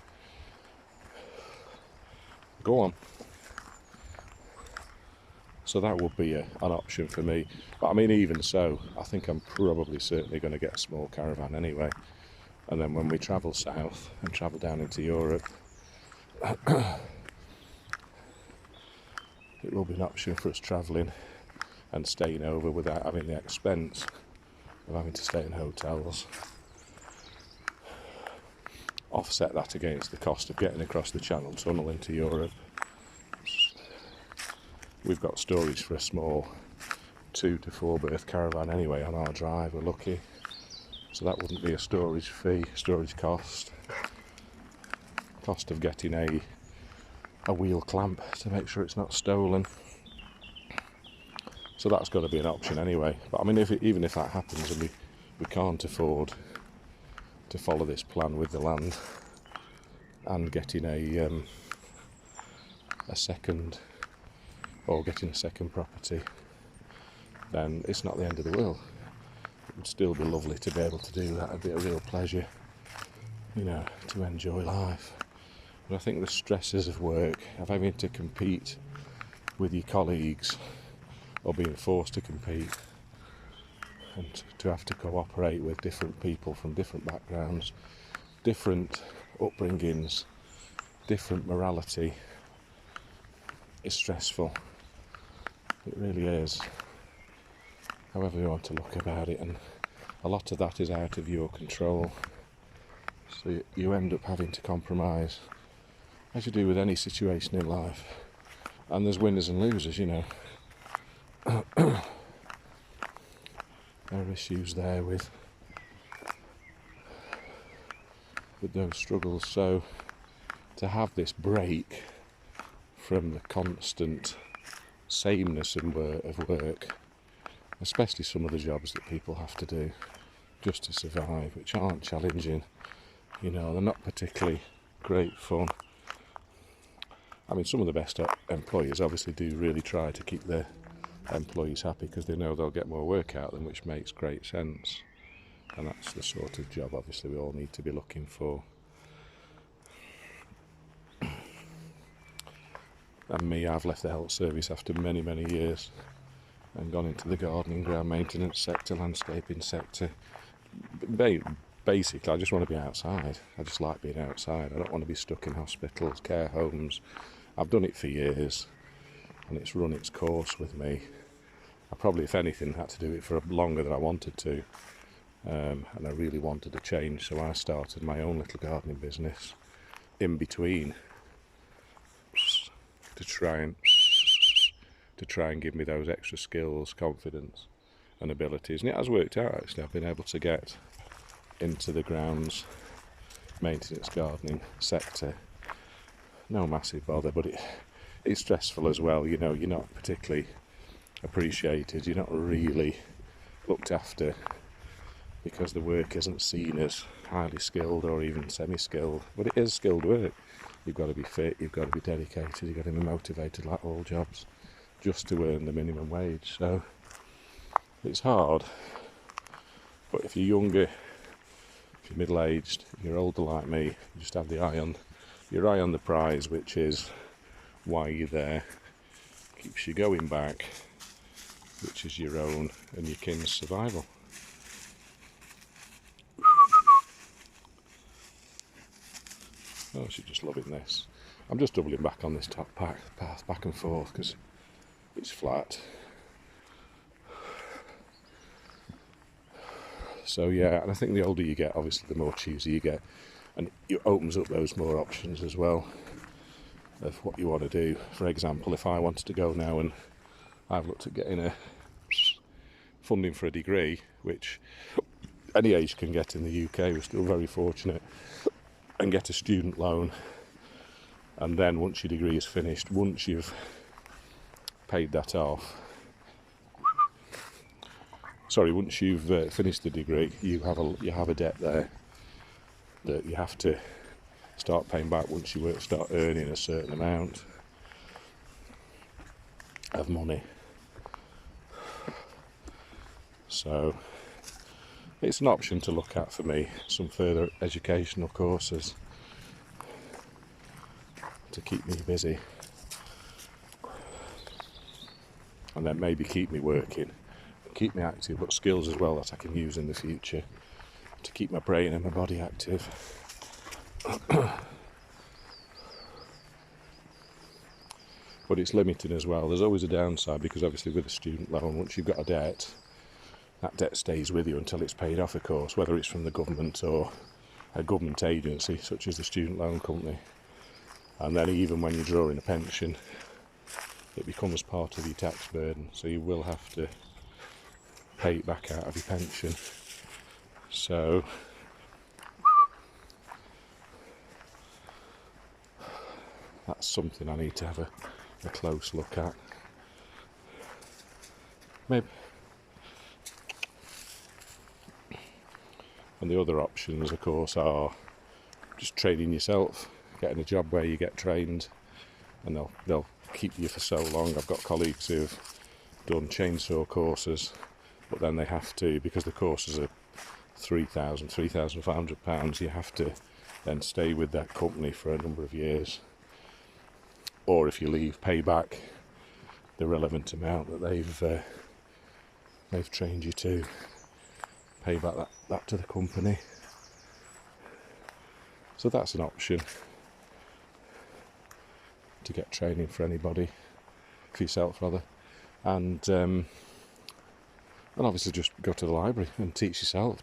go on. So that would be an option for me. But I mean, even so, I think I'm probably certainly going to get a small caravan anyway. And then when we travel south and travel down into Europe, it will be an option for us travelling and staying over without having the expense of having to stay in hotels. Offset that against the cost of getting across the Channel Tunnel into Europe. We've got storage for a small 2 to 4 berth caravan anyway on our drive, we're lucky. So that wouldn't be a storage fee, storage cost. Cost of getting a wheel clamp to make sure it's not stolen. So that's got to be an option anyway. But I mean, even if that happens and we can't afford to follow this plan with the land and getting a second, or getting a second property, then it's not the end of the world. It would still be lovely to be able to do that. It'd be a real pleasure, you know, to enjoy life. But I think the stresses of work, of having to compete with your colleagues, or being forced to compete, and to have to cooperate with different people from different backgrounds, different upbringings, different morality, is stressful. It really is. However you want to look about it, and a lot of that is out of your control. So you end up having to compromise, as you do with any situation in life. And there's winners and losers, you know. There are issues there with those struggles. So to have this break from the constant sameness of work, especially some of the jobs that people have to do just to survive, which aren't challenging, you know, they're not particularly great fun. I mean, some of the best employers obviously do really try to keep their employees happy because they know they'll get more work out of them, which makes great sense. And that's the sort of job obviously we all need to be looking for. And me, I've left the health service after many, many years and gone into the gardening, ground maintenance sector, landscaping sector, basically I just want to be outside. I just like being outside. I don't want to be stuck in hospitals, care homes. I've done it for years and it's run its course with me. I probably, if anything, had to do it for longer than I wanted to, and I really wanted a change, so I started my own little gardening business in between to try and give me those extra skills, confidence and abilities, and it has worked out actually. I've been able to get into the grounds maintenance gardening sector. No massive bother, but it's stressful as well. You know, you're not particularly appreciated, you're not really looked after because the work isn't seen as highly skilled or even semi-skilled, but it is skilled work. You've got to be fit, you've got to be dedicated, you've got to be motivated like all jobs just to earn the minimum wage. So it's hard, but if you're younger, if you're middle-aged, if you're older like me, you just have your eye on the prize, which is why you're there, keeps you going back, which is your own and your kin's survival. Oh, she's just loving this. I'm just doubling back on this top path back and forth because it's flat. So yeah, and I think the older you get, obviously the more choosy you get, and it opens up those more options as well of what you want to do. For example, if I wanted to go now, and I've looked at getting a funding for a degree, which any age can get in the UK, we're still very fortunate, and get a student loan, and then once your degree is finished, once you've paid that off, once you've finished the degree, you have a debt there that you have to start paying back once you start earning a certain amount of money. So it's an option to look at for me, some further educational courses to keep me busy, and then maybe keep me working, keep me active, but skills as well that I can use in the future to keep my brain and my body active. But it's limiting as well. There's always a downside, because obviously with a student loan, once you've got a debt, that debt stays with you until it's paid off, of course, whether it's from the government or a government agency such as the student loan company. And then even when you're drawing a pension, it becomes part of your tax burden, so you will have to pay it back out of your pension. So that's something I need to have a close look at. Maybe. And the other options, of course, are just training yourself, getting a job where you get trained, and they'll keep you for so long. I've got colleagues who've done chainsaw courses, but then they have to, because the courses are £3,500, you have to then stay with that company for a number of years, or if you leave, pay back the relevant amount that they've trained you to, pay back that to the company. So that's an option to get training for anybody, for yourself rather, and obviously just go to the library and teach yourself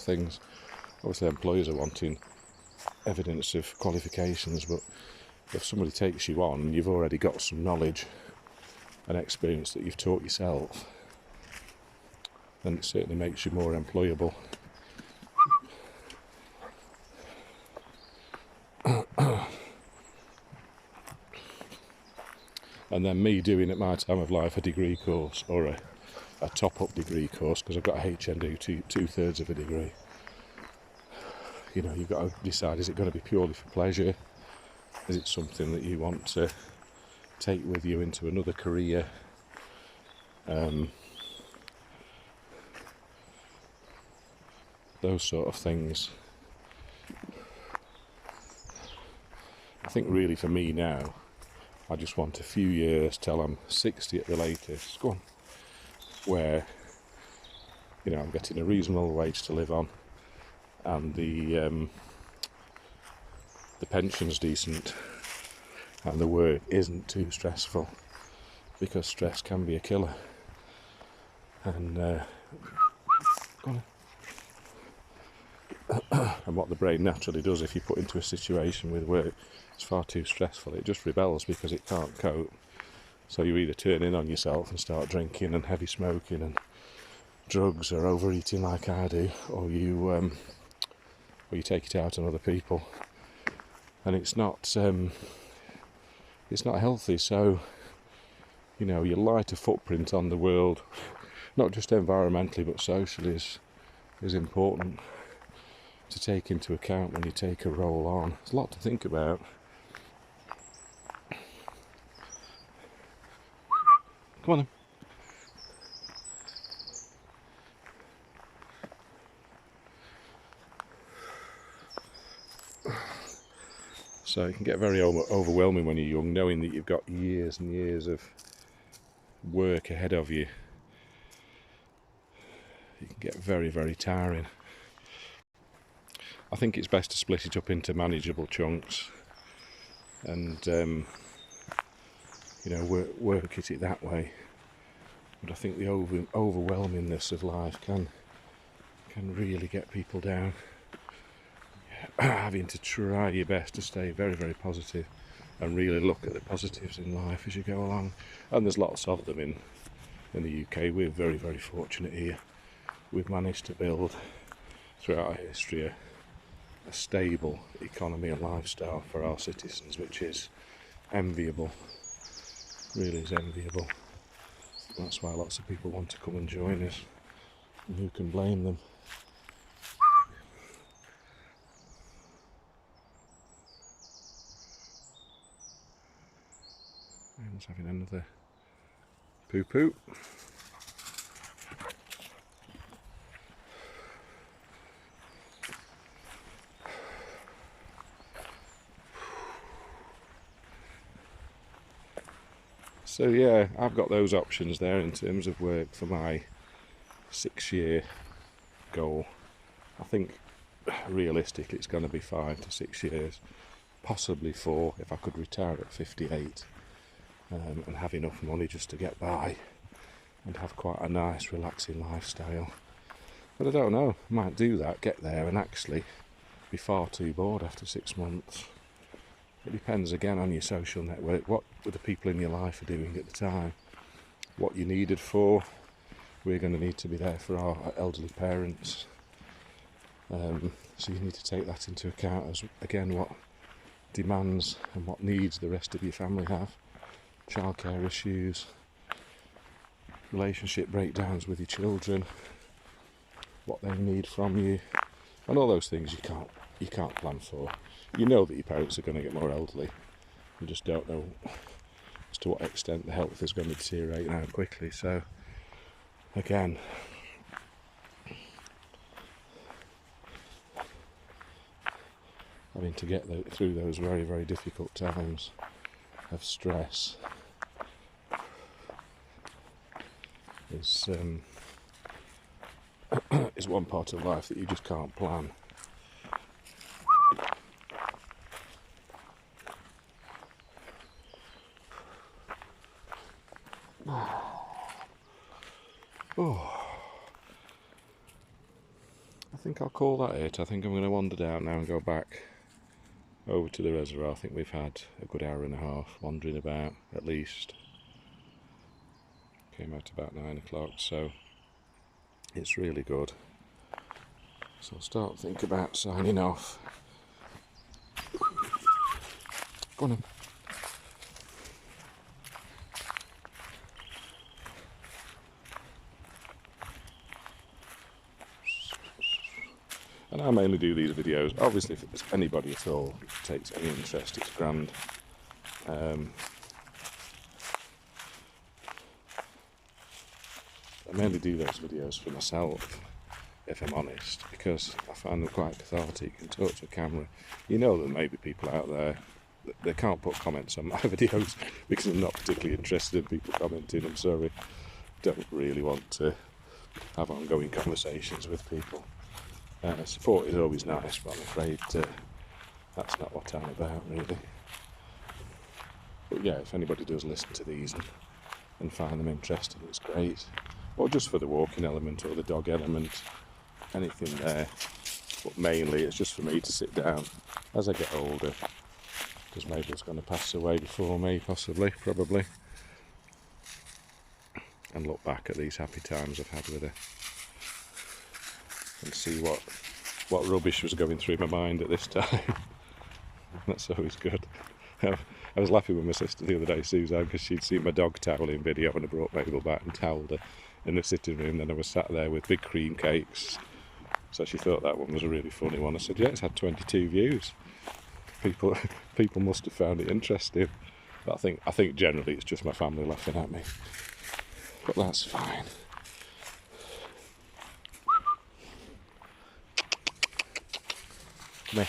things. Obviously employers are wanting evidence of qualifications, but if somebody takes you on and you've already got some knowledge and experience that you've taught yourself, then it certainly makes you more employable. And then me doing at my time of life a degree course, or a top-up degree course, because I've got a HND, two-thirds of a degree. You know, you've got to decide, is it going to be purely for pleasure? Is it something that you want to take with you into another career? Those sort of things. I think really for me now, I just want a few years till I'm 60 at the latest. Go on. Where, you know, I'm getting a reasonable wage to live on, and the pension's decent, and the work isn't too stressful, because stress can be a killer. And and what the brain naturally does if you put into a situation with work it's far too stressful, it just rebels because it can't cope. So you either turn in on yourself and start drinking and heavy smoking and drugs or overeating like I do, or you take it out on other people, and it's not healthy. So, you know, your lighter footprint on the world, not just environmentally but socially, is important to take into account when you take a role on. There's a lot to think about. Come on then. So it can get very overwhelming when you're young, knowing that you've got years and years of work ahead of you. It can get very, very tiring. I think it's best to split it up into manageable chunks and you know, work at it that way. But I think the overwhelmingness of life can really get people down. Having to try your best to stay very, very positive and really look at the positives in life as you go along. And there's lots of them in the UK. We're very, very fortunate here. We've managed to build throughout our history a stable economy and lifestyle for our citizens, which is enviable. Really is enviable. That's why lots of people want to come and join us. And who can blame them? Everyone's having another poo-poo. So yeah, I've got those options there in terms of work for my 6-year goal. I think realistically it's going to be 5 to 6 years, possibly 4 if I could retire at 58 and have enough money just to get by and have quite a nice relaxing lifestyle. But I don't know, I might do that, get there and actually be far too bored after 6 months. It depends again on your social network, what the people in your life are doing at the time, what you're needed for. We're going to need to be there for our elderly parents, so you need to take that into account as again what demands and what needs the rest of your family have. Childcare issues, relationship breakdowns with your children, what they need from you, and all those things you can't plan for. You know that your parents are going to get more elderly. You just don't know as to what extent the health is going to deteriorate and how quickly. So, again, having to get through those very, very difficult times of stress is one part of life that you just can't plan. Oh, I think I'll call that it. I think I'm going to wander down now and go back over to the reservoir. I think we've had a good hour and a half wandering about at least. Came out about 9 o'clock, so it's really good. So I'll start to think about signing off. Go on then. And I mainly do these videos, obviously if there's anybody at all who takes any interest, it's grand. I mainly do those videos for myself, if I'm honest, because I find them quite cathartic and talk to a camera. You know there may be people out there that they can't put comments on my videos because I'm not particularly interested in people commenting. I'm sorry, don't really want to have ongoing conversations with people. Support is always nice, but I'm afraid that's not what I'm about, really. But yeah, if anybody does listen to these and find them interesting, it's great. Or just for the walking element or the dog element, anything there. But mainly it's just for me to sit down as I get older, because Mabel's going to pass away before me, possibly, probably, and look back at these happy times I've had with her and see what rubbish was going through my mind at this time. That's always good. I was laughing with my sister the other day, Suzanne, because she'd seen my dog toweling video and I brought Mabel back and towelled her in the sitting room. Then I was sat there with big cream cakes, so she thought that one was a really funny one. I said, yeah, it's had 22 views. People must have found it interesting. But I think generally it's just my family laughing at me. But that's fine. Come here.